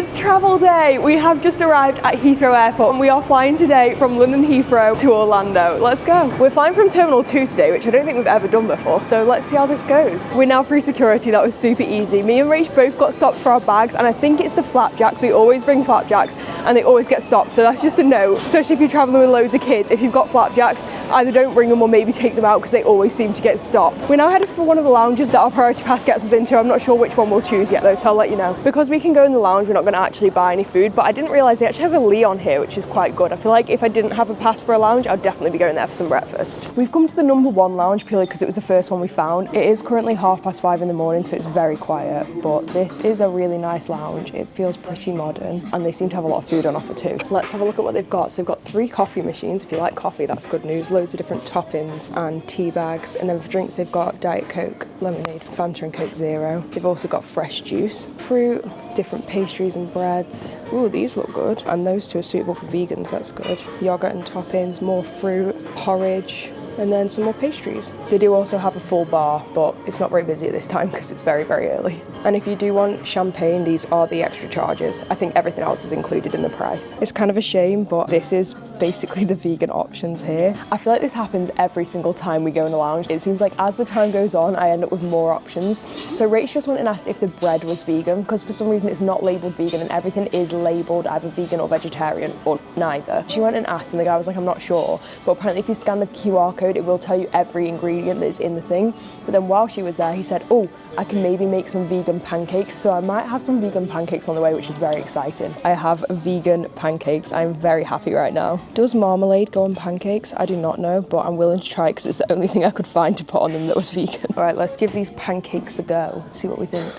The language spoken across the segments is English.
It's travel day. We have just arrived at Heathrow Airport and we are flying today from London Heathrow to Orlando. Let's go. We're flying from Terminal 2 today, which I don't think we've ever done before, so let's see how this goes. We're now through security. That was super easy. Me and Rach both got stopped for our bags, and I think it's the flapjacks. We always bring flapjacks and they always get stopped, so that's just a note, especially if you're traveling with loads of kids. If you've got flapjacks, either don't bring them or maybe take them out because they always seem to get stopped. We're now headed for one of the lounges that our priority pass gets us into. I'm not sure which one we'll choose yet though, so I'll let you know. Because we can go in the lounge, we're not going to actually buy any food, but I didn't realise they actually have a Leon here, which is quite good. I feel like if I didn't have a pass for a lounge, I'd definitely be going there for some breakfast. We've come to the No1 Lounge purely because it was the first one we found. It is currently 5:30 in the morning, so it's very quiet, but this is a really nice lounge. It feels pretty modern, and they seem to have a lot of food on offer too. Let's have a look at what they've got. So they've got 3 coffee machines. If you like coffee, that's good news. Loads of different toppings and tea bags, and then for drinks they've got Diet Coke, lemonade, Fanta and Coke Zero. They've also got fresh juice, fruit, different pastries and breads. Ooh, these look good. And those two are suitable for vegans, that's good. Yogurt and toppings, more fruit, porridge, and then some more pastries. They do also have a full bar, but it's not very busy at this time because it's very, very early. And if you do want champagne, these are the extra charges. I think everything else is included in the price. It's kind of a shame, but this is basically the vegan options here. I feel like this happens every single time we go in a lounge. It seems like as the time goes on, I end up with more options. So Rach just went and asked if the bread was vegan, because for some reason it's not labelled vegan and everything is labelled either vegan or vegetarian or neither. She went and asked and the guy was like, I'm not sure. But apparently if you scan the QR code, it will tell you every ingredient that is in the thing. But then while she was there, he said, oh, I can maybe make some vegan pancakes. So I might have some vegan pancakes on the way, which is very exciting. I have vegan pancakes. I'm very happy right now. Does marmalade go on pancakes? I do not know, but I'm willing to try it because it's the only thing I could find to put on them that was vegan. All right, let's give these pancakes a go. See what we think.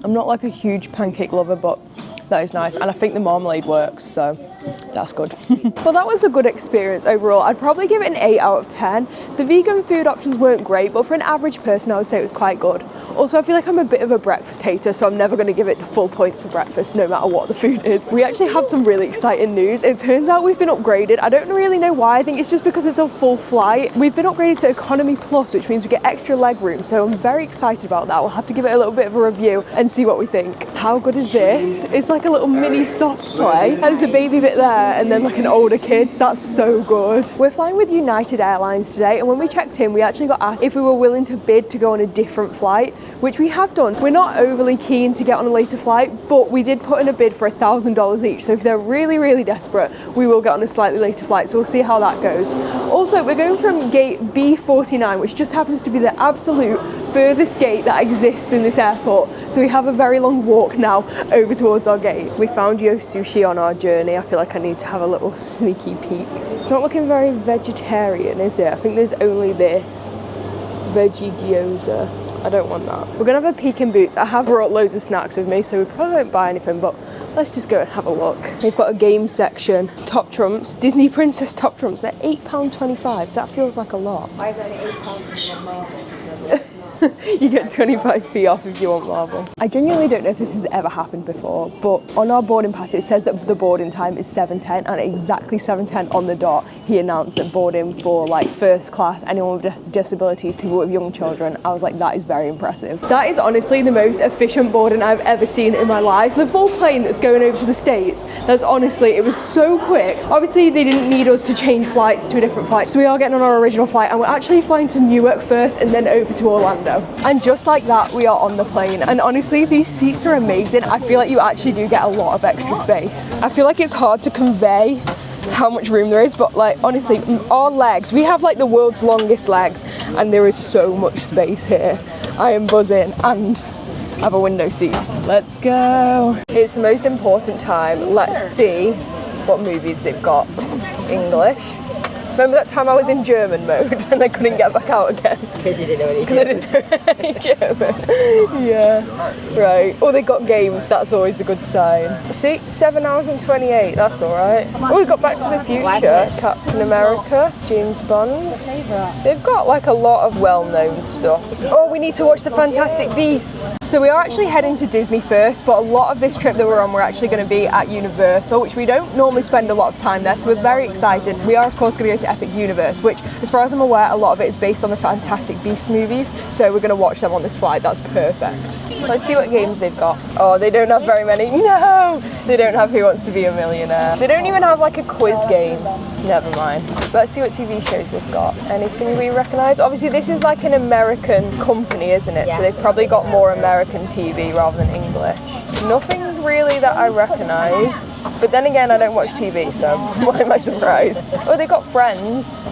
I'm not like a huge pancake lover, but that is nice. And I think the marmalade works, so that's good. Well, that was a good experience overall. I'd probably give it an 8 out of 10. The vegan food options weren't great, but for an average person, I would say it was quite good. Also, I feel like I'm a bit of a breakfast hater, so I'm never going to give it the full points for breakfast, no matter what the food is. We actually have some really exciting news. It turns out we've been upgraded. I don't really know why. I think it's just because it's a full flight. We've been upgraded to Economy Plus, which means we get extra leg room, so I'm very excited about that. We'll have to give it a little bit of a review and see what we think. How good is this? It's like a little mini soft play. There's a baby bit there and then like an older kids. That's so good. We're flying with United Airlines today, and when we checked in, we actually got asked if we were willing to bid to go on a different flight, which we have done. We're not overly keen to get on a later flight, but we did put in a bid for $1,000 each. So if they're really, really desperate, we will get on a slightly later flight. So we'll see how that goes. Also, we're going from gate B49, which just happens to be the absolute furthest gate that exists in this airport. So we have a very long walk now over towards our gate. We found Yo Sushi on our journey. I feel like I need to have a little sneaky peek. It's not looking very vegetarian, is it? I think there's only this veggie gyoza. I don't want that. We're gonna have a peek in Boots. I have brought loads of snacks with me, so we probably won't buy anything, but let's just go and have a look. They've got a game section. Top Trumps, Disney Princess Top Trumps. They're £8.25. That feels like a lot. Why is that £8 Marvel? You get 25p off if you want Marvel. I genuinely don't know if this has ever happened before, but on our boarding pass it says that the boarding time is 7:10, and at exactly 7:10 on the dot he announced that boarding for like first class, anyone with disabilities, people with young children. I was like, that is very impressive. That is honestly the most efficient boarding I've ever seen in my life. The full plane that's going over to the States, that's honestly, it was so quick. Obviously they didn't need us to change flights to a different flight, so we are getting on our original flight, and we're actually flying to Newark first and then over to Orlando. And just like that, we are on the plane. And honestly, these seats are amazing. I feel like you actually do get a lot of extra space. I feel like it's hard to convey how much room there is, but like honestly, our legs, we have like the world's longest legs, and there is so much space here. I am buzzing, and I have a window seat. Let's go. It's the most important time. Let's see what movies they've got. English. Remember that time I was in German mode and I couldn't get back out again? Because you didn't know any German. Because I didn't know any German. Yeah, right. Oh, they got games, that's always a good sign. See, 7 hours and 28, that's all right. Oh, we got Back to the Future, Captain America, James Bond. They've got like a lot of well-known stuff. Oh, we need to watch the Fantastic Beasts. So we are actually heading to Disney first, but a lot of this trip that we're on, we're actually going to be at Universal, which we don't normally spend a lot of time there, so we're very excited. We are of course going to go to Epic Universe, which as far as I'm aware, a lot of it is based on the Fantastic Beasts movies, so we're going to watch them on this flight. That's perfect. Let's see what games they've got. Oh, they don't have very many. No! They don't have Who Wants to Be a Millionaire. They don't even have like a quiz game. Never mind. Let's see what TV shows they've got. Anything we recognise? Obviously this is like an American company, isn't it? Yeah. So they've probably got more American TV rather than English. Nothing really that I recognise. But then again, I don't watch TV, so why am I surprised? Oh, they got Friends.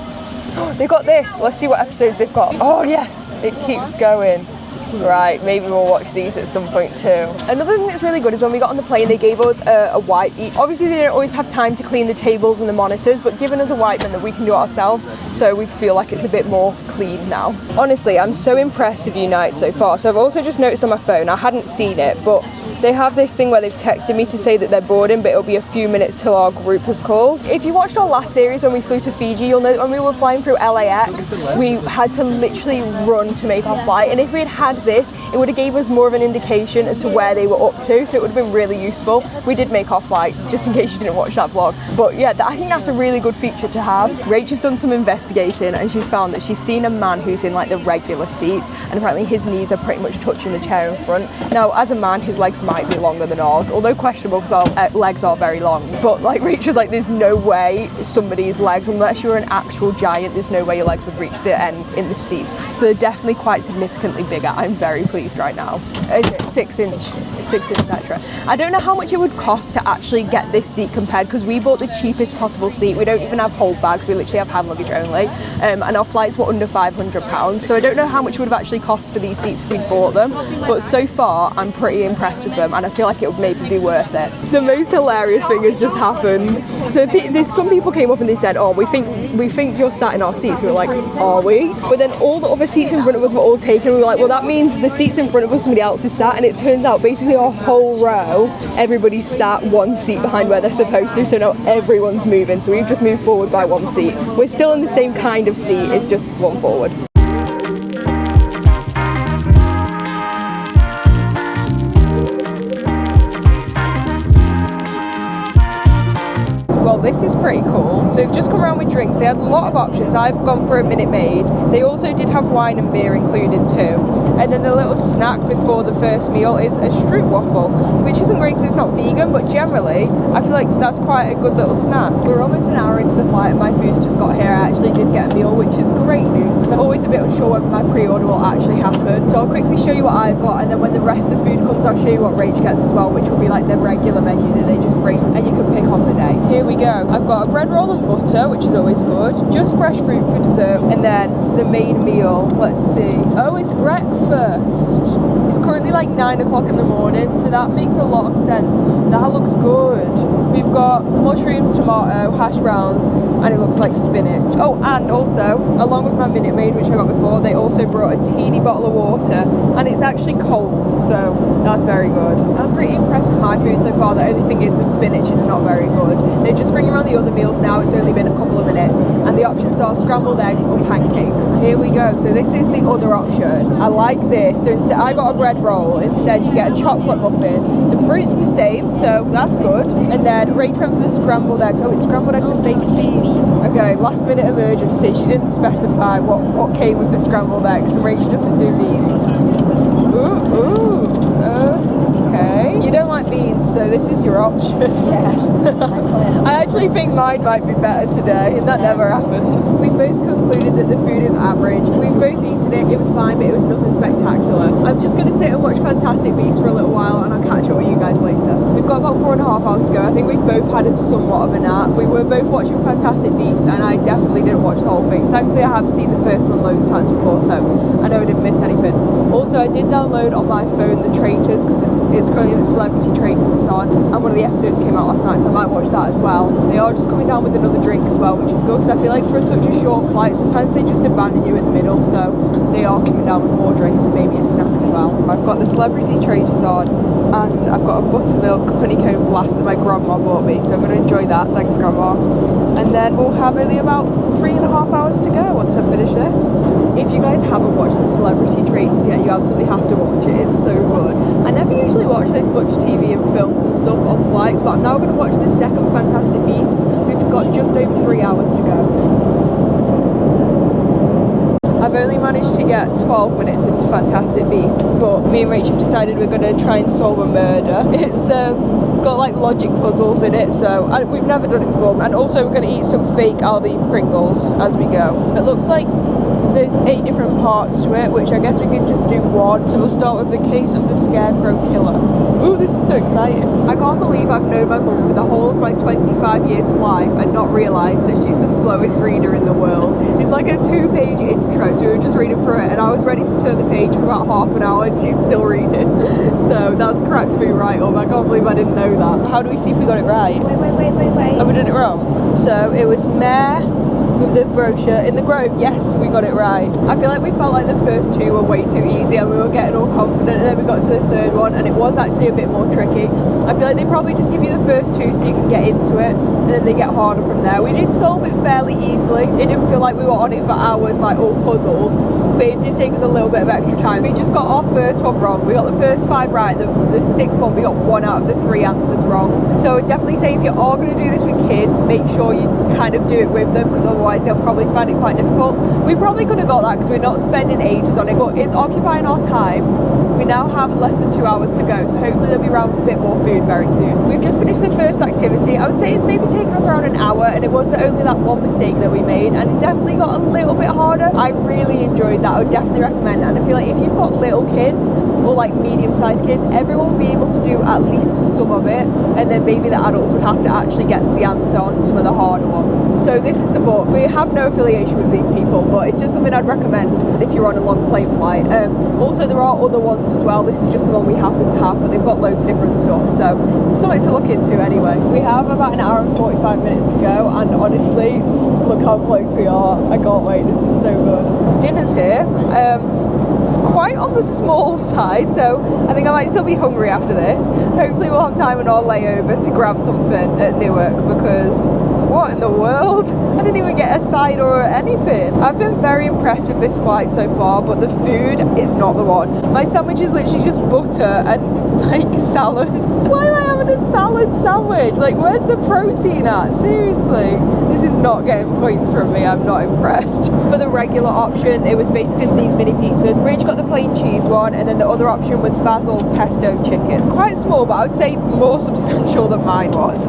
They've got this. Let's see what episodes they've got. Oh yes, it keeps going. Right, maybe we'll watch these at some point too. Another thing that's really good is when we got on the plane, they gave us a wipe. Obviously they don't always have time to clean the tables and the monitors, but giving us a wipe meant that we can do it ourselves, so we feel like it's a bit more clean now. Honestly, I'm so impressed with United so far. So I've also just noticed on my phone, I hadn't seen it, but they have this thing where they've texted me to say that they're boarding, but it'll be a few minutes till our group has called. If you watched our last series when we flew to Fiji, you'll know that when we were flying through LAX, we had to literally run to make our flight. And if we had had this, it would have gave us more of an indication as to where they were up to, so it would have been really useful. We did make our flight, just in case you didn't watch that vlog. But yeah, I think that's a really good feature to have. Rachel's done some investigating and she's found that she's seen a man who's in like the regular seats, and apparently his knees are pretty much touching the chair in front. Now, as a man, his legs might be longer than ours, although questionable because our legs are very long. But like Rachel's like, there's no way somebody's legs, unless you're an actual giant, there's no way your legs would reach the end in the seats. So they're definitely quite significantly bigger. I'm very pleased right now. Is it 6 inch extra? I don't know how much it would cost to actually get this seat compared, because we bought the cheapest possible seat. We don't even have hold bags, we literally have hand luggage only, and our flights were under £500, so I don't know how much it would have actually cost for these seats if we'd bought them, but so far I'm pretty impressed with them and I feel like it would maybe be worth it. The most hilarious thing has just happened. So there's some people came up and they said, oh, we think you're sat in our seats. We were like, are we? But then all the other seats in front of us were all taken. We were like, well, that means the seats in front of us somebody else is sat, and it turns out basically our whole row, everybody's sat one seat behind where they're supposed to, so now everyone's moving. So we've just moved forward by one seat. We're still in the same kind of seat, it's just one forward. Well, this is pretty cool. So they've just come around with drinks. They had a lot of options. I've gone for a Minute Maid. They also did have wine and beer included too. And then the little snack before the first meal is a stroop waffle, which isn't great because it's not vegan, but generally I feel like that's quite a good little snack. We're almost an hour into the flight and my food's just got here. I actually did get a meal, which is great news because I'm always a bit unsure whether my pre-order will actually happen. So I'll quickly show you what I've got, and then when the rest of the food comes, I'll show you what Rach gets as well, which will be like the regular menu that they just bring and you can pick on the day. Here we go. I've got a bread roll and butter, which is always good, just fresh fruit for dessert, and then the main meal, let's see. Oh, it's breakfast. It's currently like 9 o'clock in the morning, so that makes a lot of sense. That looks good. We've got mushrooms, tomato, hash browns, and it looks like spinach. Oh, and also, along with my Minute Maid, which I got before, they also brought a teeny bottle of water, and it's actually cold, so that's very good. I'm pretty impressed with my food so far. The only thing is the spinach is not very good. They're just bringing around the other meals now. It's only been a couple of minutes, and the options are scrambled eggs or pancakes. Here we go. So this is the other option. I like this. So instead, I got a bread roll. Instead, you get a chocolate muffin. The fruit's the same, so that's good. And then Rach went for the scrambled eggs. Oh, it's scrambled eggs and baked beans. Okay, last minute emergency. She didn't specify what came with the scrambled eggs. So Rach doesn't do beans. Okay. You don't like beans, so this is your option. Yeah. I actually think mine might be better today, and that never happens. We both concluded that the food is average. We've both eaten it. It was fine, but it was nothing spectacular. I'm just going to sit and watch Fantastic Beasts for a little while, and I'll catch up with you guys later. We've got about 4.5 hours to go. I think we've both had somewhat of a nap. We were both watching Fantastic Beasts, and I definitely didn't watch the whole thing. Thankfully, I have seen the first one loads of times before, so I know I didn't miss anything. Also, I did download on my phone The Traitors, because it's currently in the Celebrity Traitors on, and one of the episodes came out last night, so I might watch that as well. They are just coming down with another drink as well, which is good, because I feel like for such a short flight, sometimes they just abandon you in the middle, so they are coming down with more drinks and maybe a snack as well. I've got the celebrity traitors on, and I've got a buttermilk honeycomb blast that my grandma bought me, so I'm going to enjoy that, thanks grandma. And then we'll have only about 3.5 hours to go once I finish this. If you guys haven't watched the celebrity traitors yet, you absolutely have to watch it, it's so good. I never usually watch this much TV and films and stuff on flights, but I'm now going to watch the second Fantastic Beasts. We've got just over 3 hours to go. I've only managed to get 12 minutes into Fantastic Beasts, but me and Rach have decided we're going to try and solve a murder. It's got like logic puzzles in it, so we've never done it before. And also we're going to eat some fake Aldi Pringles as we go. It looks like there's 8 different parts to it, which I guess we can just do one. So we'll start with the case of the Scarecrow Killer. Ooh, this is so exciting. I can't believe I've known my mum for the whole of my 25 years of life and not realised that she's the slowest reader in the world. It's like a 2-page intro, so we were just reading through it and I was ready to turn the page for about half an hour and she's still reading. So that's cracked me right up. I can't believe I didn't know that. How do we see if we got it right? Wait. Oh, we did it wrong? So it was Mare with the brochure in the Grove. Yes, we got it right. I feel like we felt like the first 2 were way too easy and we were getting all confident, and then we got to the third one and it was actually a bit more tricky. I feel like they probably just give you the first 2 so you can get into it, and then they get harder from there. We did solve it fairly easily. It didn't feel like we were on it for hours, like all puzzled, but it did take us a little bit of extra time. We just got our first one wrong. We got the first 5 right. The 6th one we got 1 out of the 3 answers wrong. So I would definitely say if you are going to do this with kids, make sure you kind of do it with them, because otherwise they'll probably find it quite difficult. We probably could have got that because we're not spending ages on it, but it's occupying our time. We now have less than 2 hours to go, so hopefully they'll be around with a bit more food very soon. We've just finished the first activity. I would say it's maybe taken us around an hour, and it was only that one mistake that we made, and it definitely got a little bit harder. I really enjoyed that. I would definitely recommend it, and I feel like if you've got little kids or like medium-sized kids, everyone will be able to do at least some of it, and then maybe the adults would have to actually get to the answer on some of the harder ones. So this is the book. We have no affiliation with these people, but it's just something I'd recommend if you're on a long plane flight. Also, there are other ones as well. This is just the one we happen to have, but they've got loads of different stuff, so something to look into anyway. We have about an hour and 45 minutes to go, and honestly, look how close we are. I can't wait. This is so good. Dinner's here. It's quite on the small side, so I think I might still be hungry after this. Hopefully we'll have time on our layover to grab something at Newark, because what in the world? I didn't even get a side or anything. I've been very impressed with this flight so far, but the food is not the one. My sandwich is literally just butter and like salad. Why am I having a salad sandwich? Like, where's the protein at? Seriously. This is not getting points from me. I'm not impressed. For the regular option, it was basically these mini pizzas. Rich got the plain cheese one, and then the other option was basil pesto chicken. Quite small, but I would say more substantial than mine was.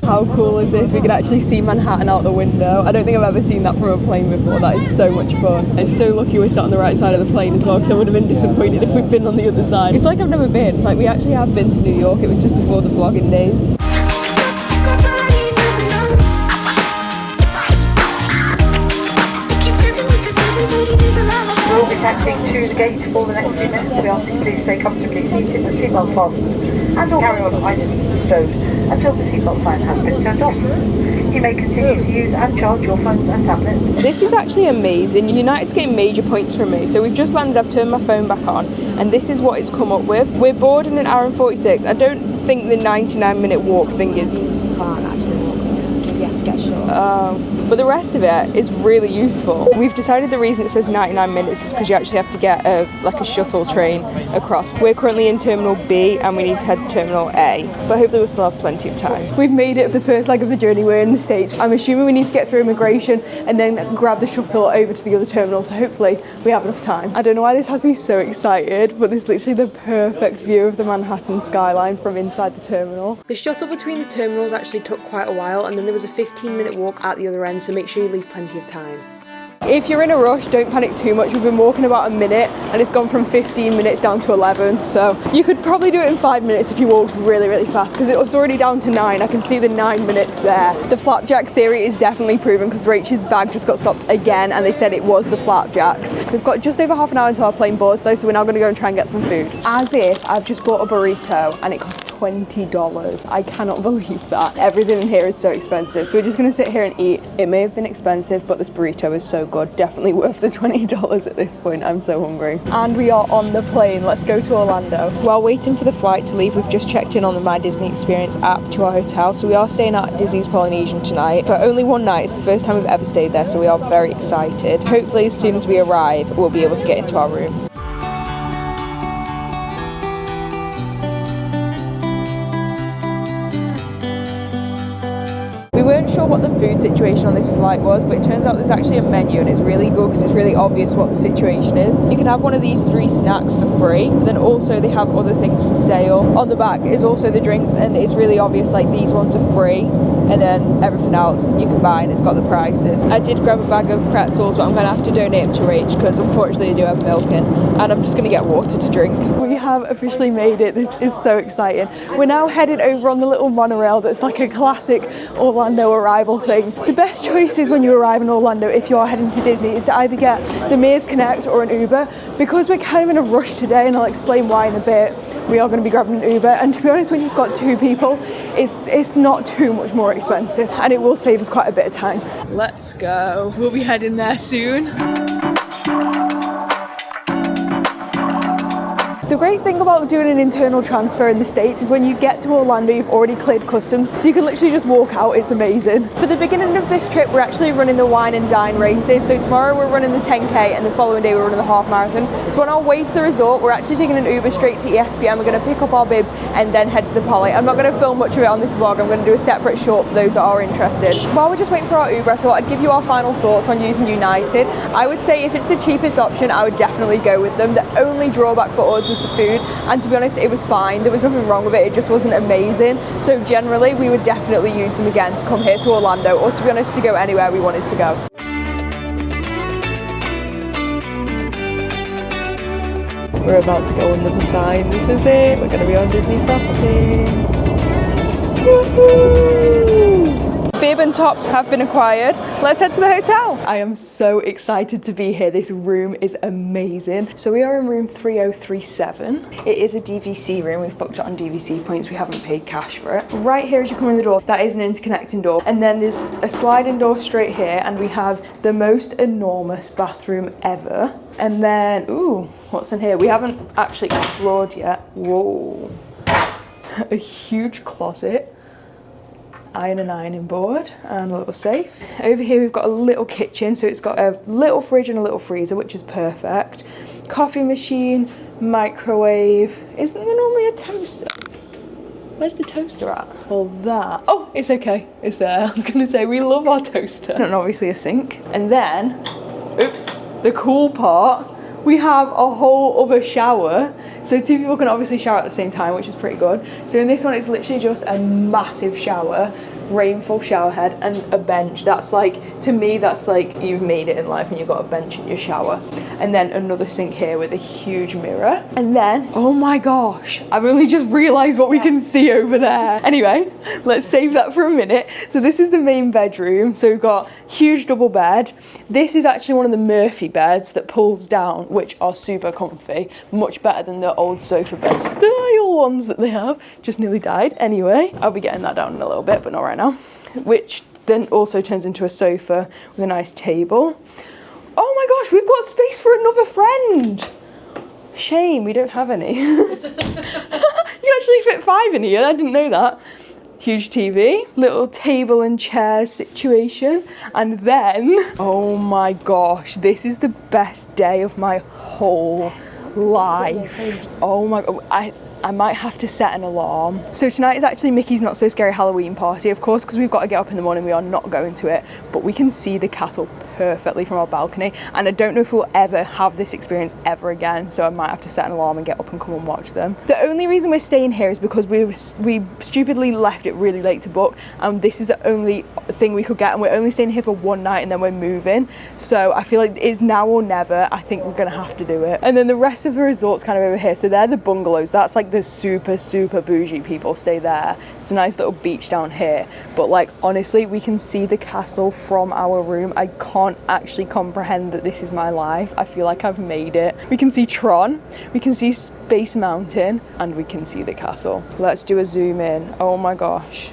How cool is this? We can actually see Manhattan out the window. I don't think I've ever seen that from a plane before. That is so much fun. I'm so lucky we're sat on the right side of the plane as well, because I would have been disappointed if we'd been on the other side. It's like I've never been. Like, we actually have been to New York. It was just before the vlogging days. We'll be taxiing to the gate for the next few minutes. We ask that you please stay comfortably seated with seatbelts fastened and all carry-on items stowed until the seatbelt sign has been turned off. You may continue to use and charge your phones and tablets. This is actually amazing. United's getting major points from me. So we've just landed, I've turned my phone back on, and this is what it's come up with. We're bored in an hour and 46. I don't think the 99-minute walk thing is... You can't actually walk. You have to get short. But the rest of it is really useful. We've decided the reason it says 99 minutes is because you actually have to get a shuttle train across. We're currently in Terminal B and we need to head to Terminal A, but hopefully we'll still have plenty of time. We've made it for the first leg of the journey. We're in the States. I'm assuming we need to get through immigration and then grab the shuttle over to the other terminal, so hopefully we have enough time. I don't know why this has me so excited, but this is literally the perfect view of the Manhattan skyline from inside the terminal. The shuttle between the terminals actually took quite a while, and then there was a 15-minute walk at the other end, so make sure you leave plenty of time. If you're in a rush, don't panic too much. We've been walking about a minute and it's gone from 15 minutes down to 11. So you could probably do it in 5 minutes if you walked really, really fast, because it was already down to 9. I can see the 9 minutes there. The flapjack theory is definitely proven because Rachel's bag just got stopped again and they said it was the flapjacks. We've got just over half an hour until our plane boards though, so we're now going to go and try and get some food. As if I've just bought a burrito and it costs $20. I cannot believe that. Everything in here is so expensive. So we're just going to sit here and eat. It may have been expensive, but this burrito is so good. Definitely worth the $20 at this point. I'm so hungry. And we are on the plane. Let's go to Orlando. While waiting for the flight to leave, we've just checked in on the My Disney Experience app to our hotel. So we are staying at Disney's Polynesian tonight for only one night. It's the first time we've ever stayed there, so we are very excited. Hopefully as soon as we arrive, we'll be able to get into our room. We weren't sure what the food situation on this flight was, but it turns out there's actually a menu and it's really good because it's really obvious what the situation is. You can have one of these 3 snacks for free, but then also they have other things for sale. On the back is also the drinks, and it's really obvious, like these ones are free and then everything else you can buy and it's got the prices. I did grab a bag of pretzels, but I'm going to have to donate them to Rach because unfortunately they do have milk in, and I'm just going to get water to drink. We have officially made it. This is so exciting. We're now headed over on the little monorail that's like a classic Orlando arrival thing. The best choice is when you arrive in Orlando, if you are heading to Disney, is to either get the Mears Connect or an Uber. Because we're kind of in a rush today, and I'll explain why in a bit, we are going to be grabbing an Uber. And to be honest, when you've got 2 people, it's not too much more expensive and it will save us quite a bit of time. Let's go. We'll be heading there soon. The great thing about doing an internal transfer in the States is when you get to Orlando, you've already cleared customs, so you can literally just walk out. It's amazing. For the beginning of this trip, we're actually running the wine and dine races. So tomorrow we're running the 10K and the following day we're running the half marathon. So on our way to the resort, we're actually taking an Uber straight to ESPN. We're going to pick up our bibs and then head to the Poly. I'm not going to film much of it on this vlog. I'm going to do a separate short for those that are interested. While we're just waiting for our Uber, I thought I'd give you our final thoughts on using United. I would say if it's the cheapest option, I would definitely go with them. The only drawback for us was the food, and to be honest, it was fine. There was nothing wrong with it. It just wasn't amazing. So generally, we would definitely use them again to come here to Orlando, or to be honest, to go anywhere we wanted to go. We're about to go under the sign. This is it. We're going to be on Disney property. Woohoo! Bib and tops have been acquired. Let's head to the hotel. I am so excited to be here. This room is amazing. So we are in room 3037. It is a DVC room. We've booked it on DVC points. We haven't paid cash for it. Right here as you come in the door, that is an interconnecting door. And then there's a sliding door straight here, and we have the most enormous bathroom ever. And then, ooh, what's in here? We haven't actually explored yet. Whoa. A huge closet. Ironing board and a little safe. Over here we've got a little kitchen, so it's got a little fridge and a little freezer, which is perfect. Coffee machine, microwave. Isn't there normally a toaster? Where's the toaster at? Well, that. Oh, it's okay. It's there. I was going to say, we love our toaster. And obviously a sink. And then, oops, the cool part, we have a whole other shower. So 2 people can obviously shower at the same time, which is pretty good. So in this one, it's literally just a massive shower, rainfall shower head, and a bench. That's like, to me, that's like you've made it in life and you've got a bench in your shower. And then another sink here with a huge mirror. And then, oh my gosh, I've only just realized what we can see over there. Anyway, let's save that for a minute. So this is the main bedroom. So we've got huge double bed. This is actually one of the Murphy beds that pulls down, which are super comfy, much better than the old sofa bed style ones that they have. Just nearly died. Anyway, I'll be getting that down in a little bit, but not right now. Which then also turns into a sofa with a nice table. Oh my gosh, we've got space for another friend. Shame we don't have any. You can actually fit 5 in here, I didn't know that. Huge TV, little table and chairs situation. And then, oh my gosh, this is the best day of my whole life. Oh my god, I might have to set an alarm. So tonight is actually Mickey's Not So Scary Halloween party, of course, because we've got to get up in the morning. We are not going to it, but we can see the castle perfectly from our balcony, and I don't know if we'll ever have this experience ever again, so I might have to set an alarm and get up and come and watch them. The only reason we're staying here is because we stupidly left it really late to book, and this is the only thing we could get, and we're only staying here for one night and then we're moving. So I feel like it's now or never. I think we're gonna have to do it. And then the rest of the resort's kind of over here. So they're the bungalows. That's like the super, super bougie people stay there. It's a nice little beach down here. But like, honestly, we can see the castle from our room. I can't actually comprehend that this is my life. I feel like I've made it. We can see Tron, we can see Space Mountain, and we can see the castle. Let's do a zoom in. Oh my gosh.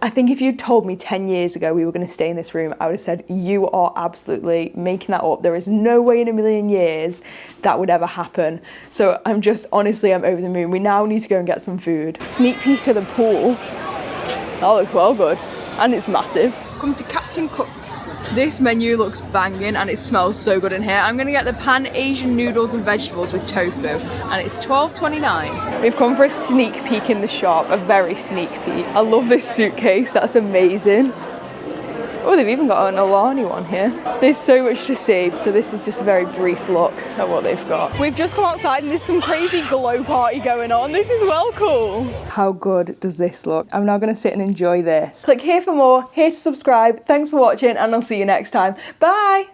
I think if you'd told me 10 years ago we were going to stay in this room, I would have said, you are absolutely making that up. There is no way in a million years that would ever happen. So I'm over the moon. We now need to go and get some food. Sneak peek of the pool. That looks well good. And it's massive. Come to Captain Cook's. This menu looks banging and it smells so good in here. I'm gonna get the Pan Asian noodles and vegetables with tofu, and it's $12.29. We've come for a sneak peek in the shop, a very sneak peek. I love this suitcase, that's amazing. Oh, they've even got an Alani one here. There's so much to see, so this is just a very brief look at what they've got. We've just come outside and there's some crazy glow party going on. This is well cool. How good does this look? I'm now gonna sit and enjoy this. Click here for more, here to subscribe. Thanks for watching, and I'll see you next time. Bye.